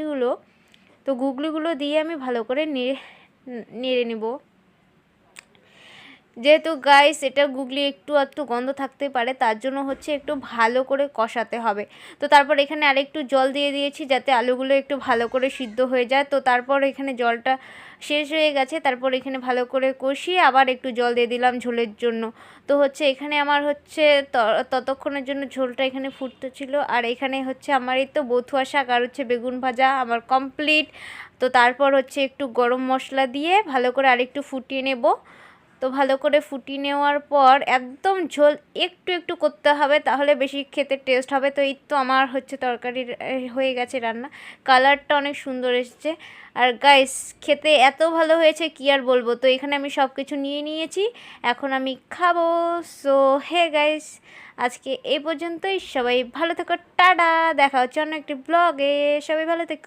গুলো, তো গুগলিগুলো দিয়ে আমি ভালো করে নেড়ে নেব। যেহেতু গাইস এটা গুগলি একটু আধটু গন্ধ থাকতে পারে, তার জন্য হচ্ছে একটু ভালো করে কষাতে হবে। তো তারপর এখানে আরেকটু জল দিয়ে দিয়েছি যাতে আলুগুলো একটু ভালো করে সিদ্ধ হয়ে যায়। তো তারপর এখানে জলটা শেষ হয়ে গেছে, তারপর এখানে ভালো করে কষিয়ে আবার একটু জল দিয়ে দিলাম ঝোলের জন্য। তো হচ্ছে এখানে আমার হচ্ছে ততক্ষণের জন্য ঝোলটা এখানে ফুটতে ছিল। আর এখানে হচ্ছে আমার এই তো বথুয়া শাক আর হচ্ছে বেগুন ভাজা আমার কমপ্লিট। তো তারপর হচ্ছে একটু গরম মশলা দিয়ে ভালো করে আরেকটু ফুটিয়ে নেব। তো ভালো করে ফুটিয়ে নেওয়ার পর একদম ঝোল একটু একটু করতে হবে, তাহলে বেশি খেতে টেস্ট হবে। তো এই তো আমার হচ্ছে তরকারি হয়ে গেছে রান্না, কালারটা অনেক সুন্দর এসেছে। আর গাইস খেতে এত ভালো হয়েছে কি আর বলবো। তো এখানে আমি সব কিছু নিয়ে নিয়েছি, এখন আমি খাবো। সো হে গাইস, আজকে এই পর্যন্তই। সবাই ভালো থেকো, টাটা, দেখা হচ্ছে অন্য একটি ব্লগে। সবাই ভালো থেকো।